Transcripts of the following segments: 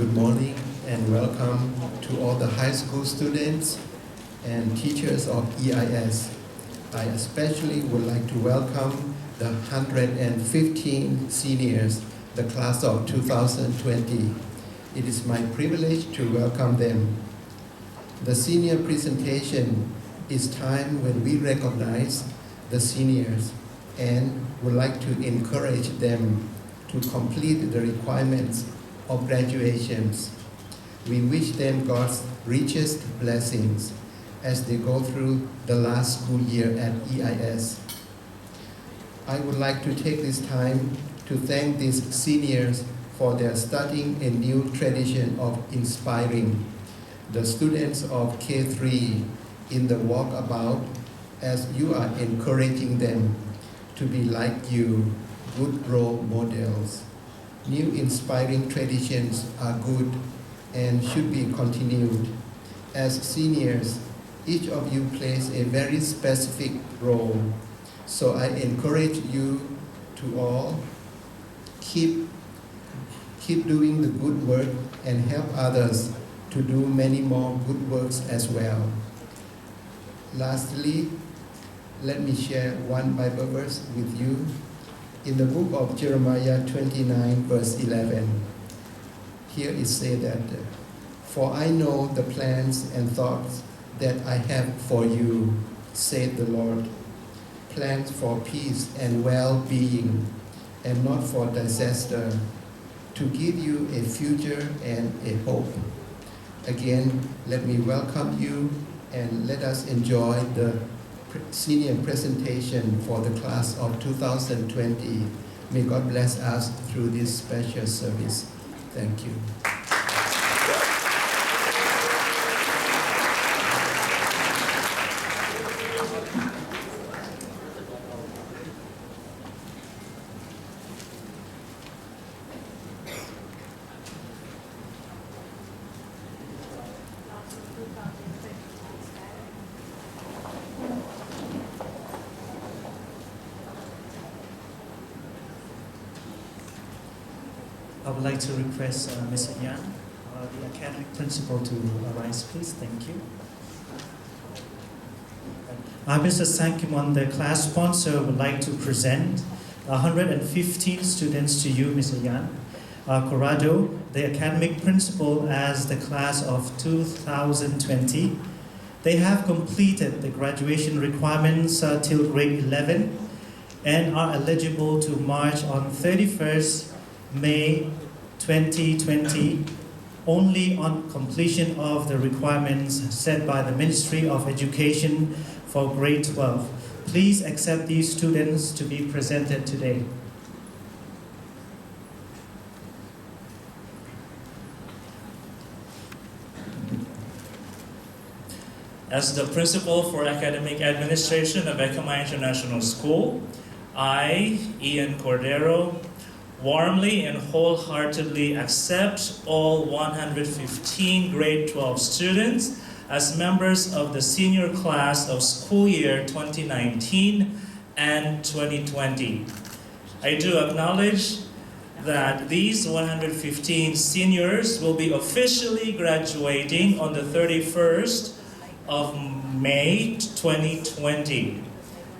Good morning and welcome to all the high school students and teachers of EIS. I especially would like to welcome the 115 seniors, the class of 2020. It is my privilege to welcome them. The senior presentation is time when we recognize the seniors and would like to encourage them to complete the requirements of graduations. We wish them God's richest blessings as they go through the last school year at EIS. I would like to take this time to thank these seniors for their starting a new tradition of inspiring the students of K3 in the walkabout as you are encouraging them to be like you, good role models. New inspiring traditions are good and should be continued. As seniors, each of you plays a very specific role. So I encourage you to all keep doing the good work and help others to do many more good works as well. Lastly, let me share one Bible verse with you. In the book of Jeremiah 29, verse 11, here it said that, "For I know the plans and thoughts that I have for you, said the Lord, plans for peace and well-being, and not for disaster, to give you a future and a hope." Again, let me welcome you and let us enjoy the senior presentation for the class of 2020. May God bless us through this special service. Thank you. I would like to request Mr. Yan, the academic principal, to arise, please. Thank you. Mr. Sankimon, the class sponsor, would like to present 115 students to you, Mr. Yan. Corrado, the academic principal, as the class of 2020. They have completed the graduation requirements till grade 11 and are eligible to march on 31st May 2020 only on completion of the requirements set by the Ministry of Education for grade 12. Please accept these students to be presented today. As the Principal for Academic Administration of Ekamai International School, I, Ian Cordero, warmly and wholeheartedly accept all 115 grade 12 students as members of the senior class of school year 2019 and 2020. I do acknowledge that these 115 seniors will be officially graduating on the 31st of May 2020.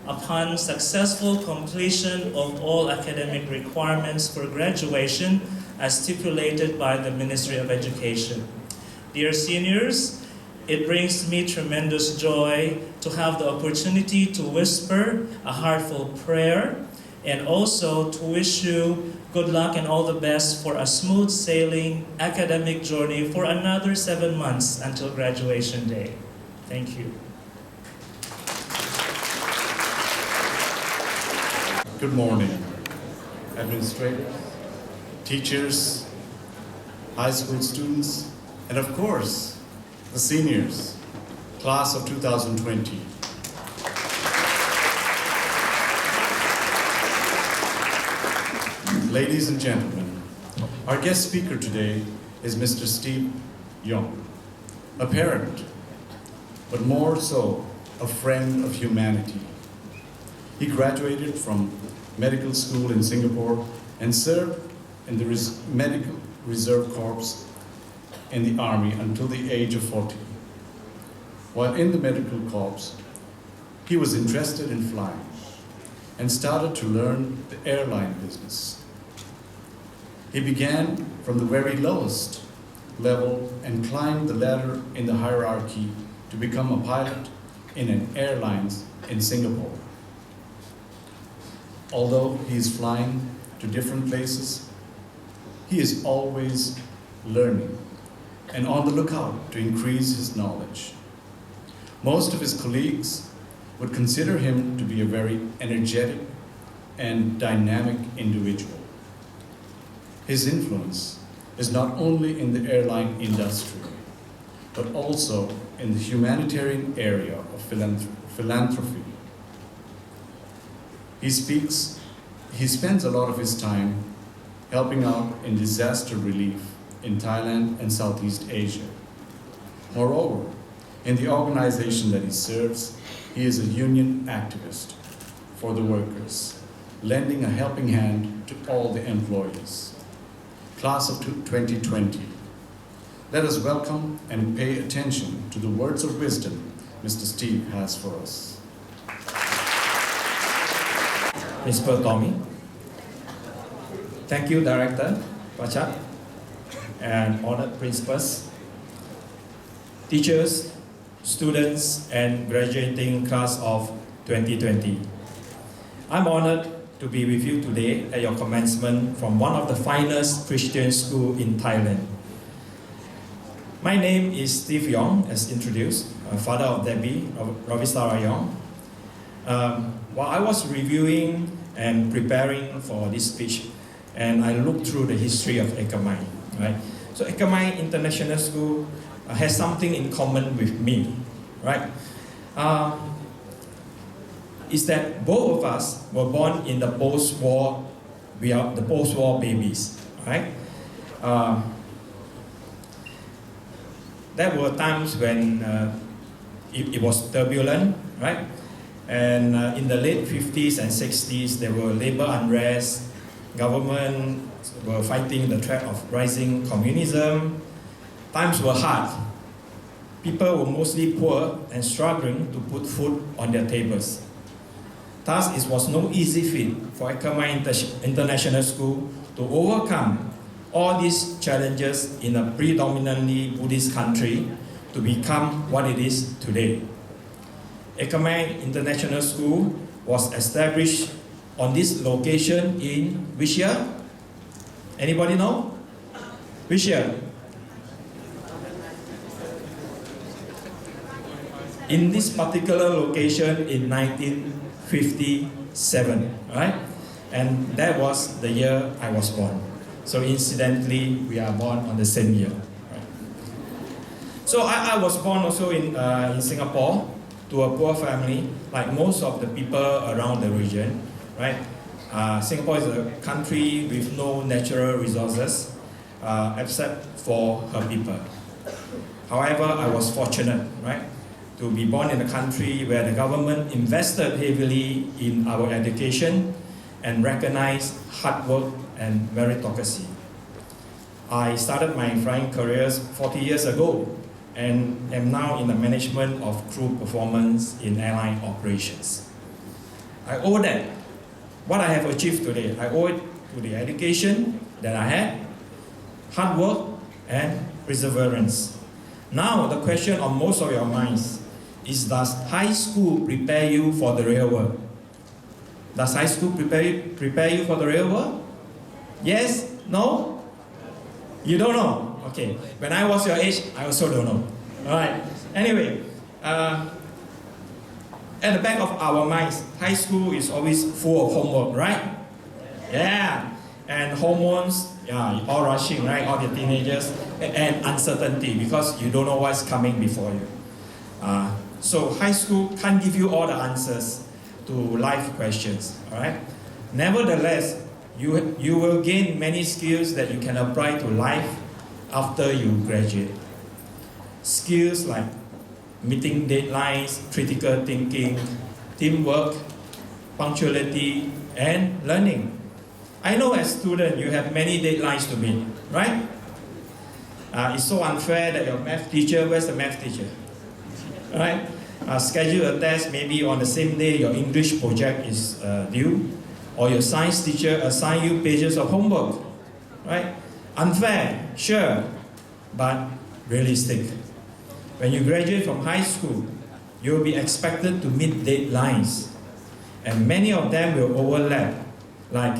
Upon successful completion of all academic requirements for graduation as stipulated by the Ministry of Education. Dear seniors, it brings me tremendous joy to have the opportunity to whisper a heartfelt prayer and also to wish you good luck and all the best for a smooth sailing academic journey for another 7 months until graduation day. Thank you. Good morning, administrators, teachers, high school students, and of course, the seniors, class of 2020. Ladies and gentlemen, our guest speaker today is Mr. Steve Young, a parent, but more so, a friend of humanity. He graduated from medical school in Singapore and served in the Medical Reserve Corps in the Army until the age of 40. While in the medical corps, he was interested in flying and started to learn the airline business. He began from the very lowest level and climbed the ladder in the hierarchy to become a pilot in an airlines in Singapore. Although he is flying to different places, he is always learning and on the lookout to increase his knowledge. Most of his colleagues would consider him to be a very energetic and dynamic individual. His influence is not only in the airline industry, but also in the humanitarian area of philanthropy. He spends a lot of his time helping out in disaster relief in Thailand and Southeast Asia. Moreover, in the organization that he serves, he is a union activist for the workers, lending a helping hand to all the employees. Class of 2020, let us welcome and pay attention to the words of wisdom Mr. Steve has for us. Principal Tommy, thank you, Director Pachak, and honored principals, teachers, students, and graduating class of 2020. I'm honored to be with you today at your commencement from one of the finest Christian schools in Thailand. My name is Steve Yong, as introduced, father of Debbie, Ravisara Yong. While I was reviewing and preparing for this speech, and I looked through the history of Ekamai, right? So Ekamai International School has something in common with me, right? Is that both of us were born in the post-war, we are the post-war babies, right? There were times when it was turbulent, right? And in the late 50s and 60s, there were labor unrest, government were fighting the threat of rising communism. Times were hard. People were mostly poor and struggling to put food on their tables. Thus, it was no easy feat for Ekamai International School to overcome all these challenges in a predominantly Buddhist country to become what it is today. Ekamai International School was established on this location in which year? Anybody know? Which year? In this particular location in 1957, right? And that was the year I was born. So incidentally, we are born on the same year. Right? So I was born also in Singapore to a poor family, like most of the people around the region, right? Singapore is a country with no natural resources except for her people. However, I was fortunate, right, to be born in a country where the government invested heavily in our education and recognized hard work and meritocracy. I started my flying careers 40 years ago and am now in the management of crew performance in airline operations. I owe that. What I have achieved today, I owe it to the education that I had, hard work, and perseverance. Now, the question on most of your minds is, does high school prepare you for the real world? Does high school prepare you for the real world? Yes? No? You don't know? Okay. When I was your age, I also don't know. All right. Anyway, at the back of our minds, high school is always full of homework, right? Yeah. And hormones, yeah, all rushing, right? All the teenagers, and uncertainty because you don't know what's coming before you. So high school can't give you all the answers to life questions, all right? Nevertheless, you will gain many skills that you can apply to life after you graduate. Skills like meeting deadlines, critical thinking, teamwork, punctuality, and learning. I know as a student you have many deadlines to meet, right? It's so unfair that your math teacher, where's the math teacher? Right? Schedule a test maybe on the same day your English project is due, or your science teacher assign you pages of homework. Right? Unfair, sure, but realistic. When you graduate from high school, you will be expected to meet deadlines, and many of them will overlap. Like,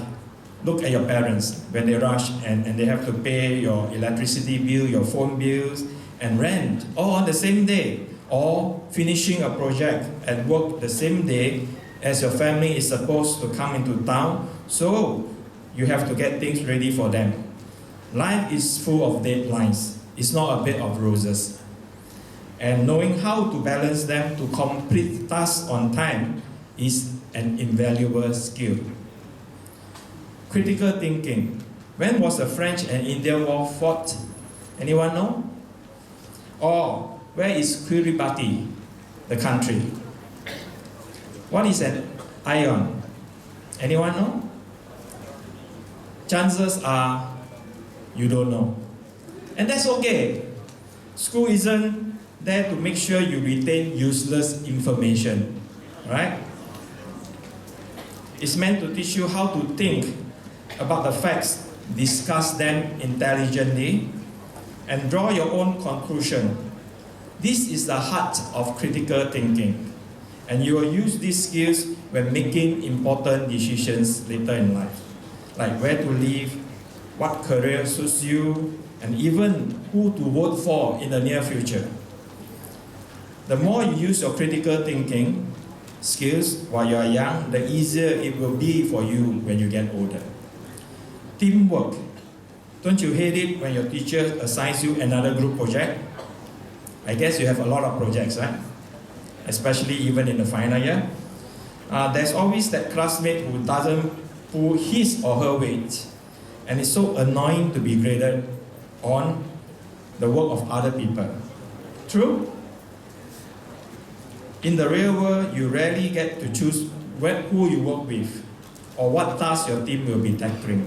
look at your parents when they rush and they have to pay your electricity bill, your phone bills, and rent all on the same day, or finishing a project at work the same day as your family is supposed to come into town, so you have to get things ready for them. Life is full of deadlines. It's not a bed of roses. And knowing how to balance them to complete tasks on time is an invaluable skill. Critical thinking. When was the French and Indian War fought? Anyone know? Or where is Kiribati, the country? What is an ion? Anyone know? Chances are you don't know. And that's okay. School isn't there to make sure you retain useless information, right? It's meant to teach you how to think about the facts, discuss them intelligently, and draw your own conclusion. This is the heart of critical thinking, and you will use these skills when making important decisions later in life, like where to live, what career suits you, and even who to vote for in the near future. The more you use your critical thinking skills while you are young, the easier it will be for you when you get older. Teamwork. Don't you hate it when your teacher assigns you another group project? I guess you have a lot of projects, right? Especially even in the final year. There's always that classmate who doesn't pull his or her weight, and it's so annoying to be graded on the work of other people. True? In the real world, you rarely get to choose who you work with or what tasks your team will be tackling.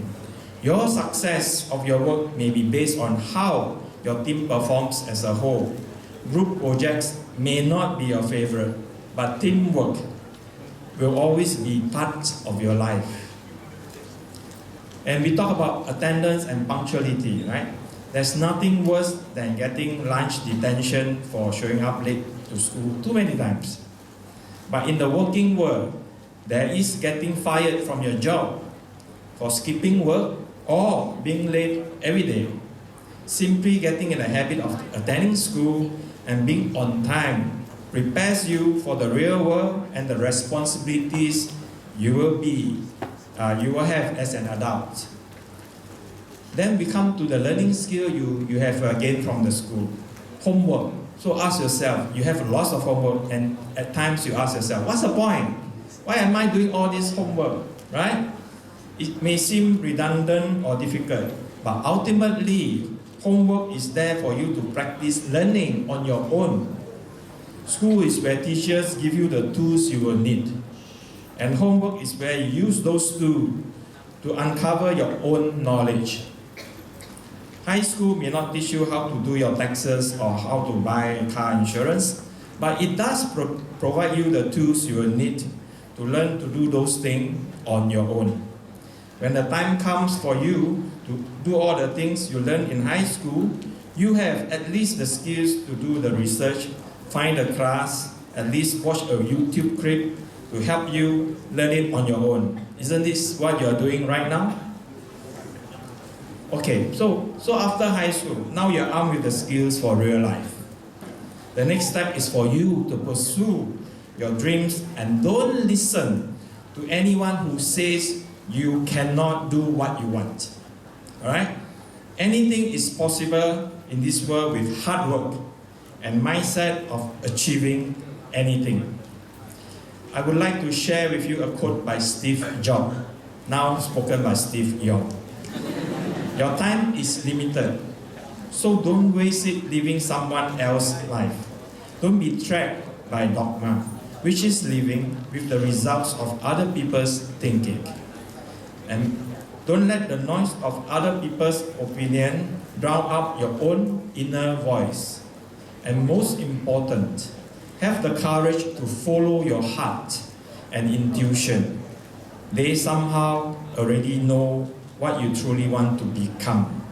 Your success of your work may be based on how your team performs as a whole. Group projects may not be your favorite, but teamwork will always be part of your life. And we talk about attendance and punctuality, right? There's nothing worse than getting lunch detention for showing up late to school too many times. But in the working world, there is getting fired from your job for skipping work or being late every day. Simply getting in the habit of attending school and being on time prepares you for the real world and the responsibilities you will have as an adult. Then we come to the learning skill you have gained from the school. Homework. So ask yourself, you have lots of homework, and at times you ask yourself, what's the point? Why am I doing all this homework, right? It may seem redundant or difficult, but ultimately, homework is there for you to practice learning on your own. School is where teachers give you the tools you will need, and homework is where you use those tools to uncover your own knowledge. High school may not teach you how to do your taxes or how to buy car insurance, but it does provide you the tools you will need to learn to do those things on your own. When the time comes for you to do all the things you learned in high school, you have at least the skills to do the research, find a class, at least watch a YouTube clip to help you learn it on your own. Isn't this what you are doing right now? Okay, so after high school, now you're armed with the skills for real life. The next step is for you to pursue your dreams and don't listen to anyone who says you cannot do what you want. Alright? Anything is possible in this world with hard work and mindset of achieving anything. I would like to share with you a quote by Steve Jobs, now spoken by Steve Young. Your time is limited, so don't waste it living someone else's life. Don't be trapped by dogma, which is living with the results of other people's thinking. And don't let the noise of other people's opinion drown out your own inner voice. And most important, have the courage to follow your heart and intuition. They somehow already know what you truly want to become.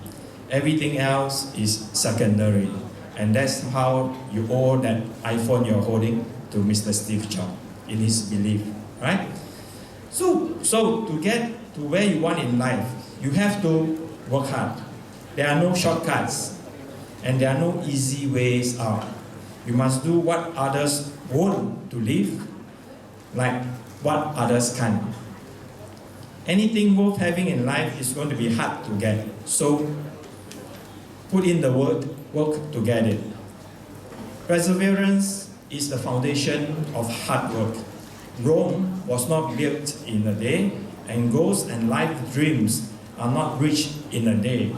Everything else is secondary. And that's how you owe that iPhone you're holding to Mr. Steve Jobs in his belief, right? So to get to where you want in life, you have to work hard. There are no shortcuts, and there are no easy ways out. You must do what others want to live, like what others can't. Anything worth having in life is going to be hard to get, so put in the work to get it. Perseverance is the foundation of hard work. Rome was not built in a day, and goals and life dreams are not reached in a day.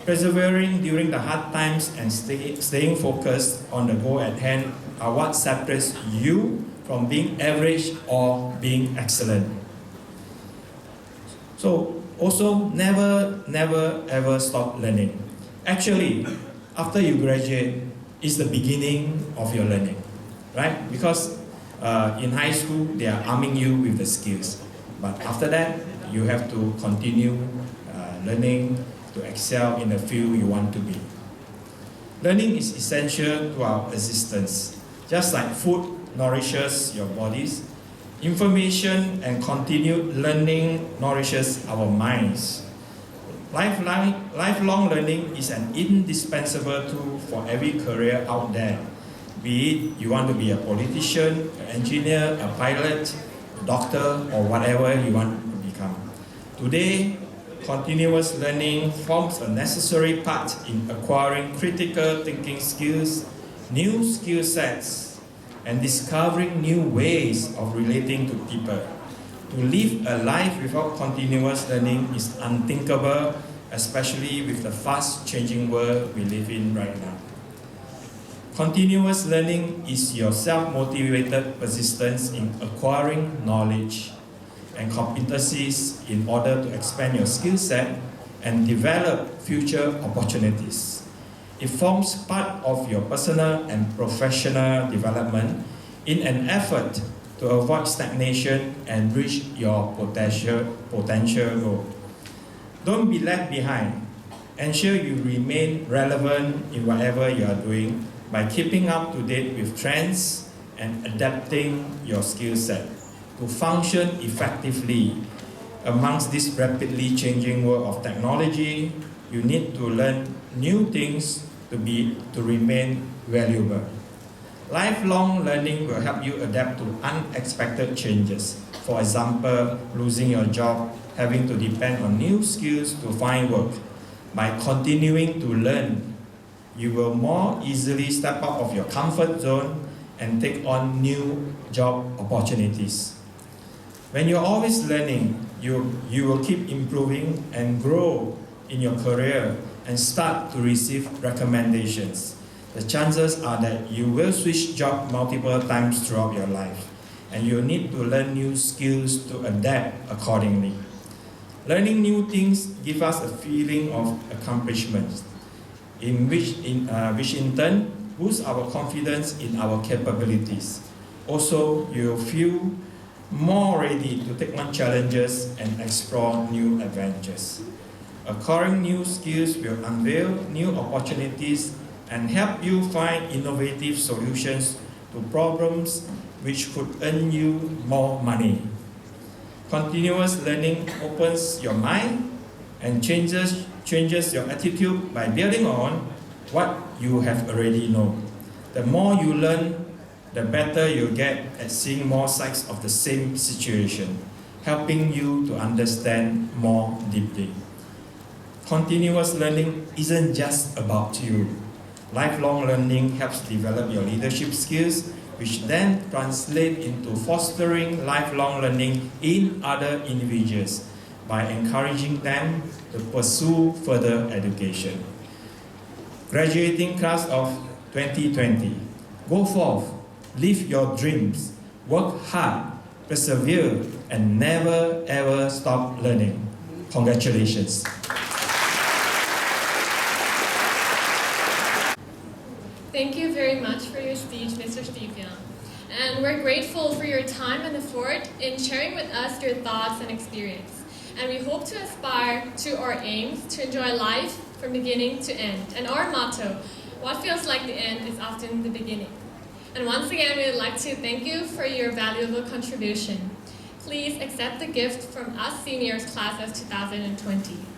Persevering during the hard times and staying focused on the goal at hand are what separates you from being average or being excellent. So also never ever stop learning. Actually, after you graduate, it's the beginning of your learning, right? Because in high school, they are arming you with the skills. But after that, you have to continue learning to excel in the field you want to be. Learning is essential to our existence. Just like food nourishes your bodies, information and continued learning nourishes our minds. Lifelong learning is an indispensable tool for every career out there. Be it you want to be a politician, an engineer, a pilot, a doctor, or whatever you want to become. Today, continuous learning forms a necessary part in acquiring critical thinking skills, new skill sets, and discovering new ways of relating to people. To live a life without continuous learning is unthinkable, especially with the fast-changing world we live in right now. Continuous learning is your self-motivated persistence in acquiring knowledge and competencies in order to expand your skill set and develop future opportunities. It forms part of your personal and professional development in an effort to avoid stagnation and reach your potential goal. Don't be left behind. Ensure you remain relevant in whatever you are doing by keeping up to date with trends and adapting your skill set to function effectively amongst this rapidly changing world of technology. You need to learn new things to remain valuable. Lifelong learning will help you adapt to unexpected changes. For example, losing your job, having to depend on new skills to find work. By continuing to learn, you will more easily step out of your comfort zone and take on new job opportunities. When you're always learning, you will keep improving and grow in your career and start to receive recommendations. The chances are that you will switch jobs multiple times throughout your life, and you need to learn new skills to adapt accordingly. Learning new things gives us a feeling of accomplishment, which in turn boosts our confidence in our capabilities. Also, you will feel more ready to take on challenges and explore new adventures. Acquiring new skills will unveil new opportunities and help you find innovative solutions to problems which could earn you more money. Continuous learning opens your mind and changes your attitude by building on what you have already known. The more you learn, the better you get at seeing more sides of the same situation, helping you to understand more deeply. Continuous learning isn't just about you. Lifelong learning helps develop your leadership skills, which then translate into fostering lifelong learning in other individuals by encouraging them to pursue further education. Graduating class of 2020, go forth, live your dreams, work hard, persevere, and never ever stop learning. Congratulations. Thank you very much for your speech, Mr. Steve Young. And we're grateful for your time and effort in sharing with us your thoughts and experience. And we hope to aspire to our aims to enjoy life from beginning to end. And our motto, what feels like the end is often the beginning. And once again, we would like to thank you for your valuable contribution. Please accept the gift from us seniors class of 2020.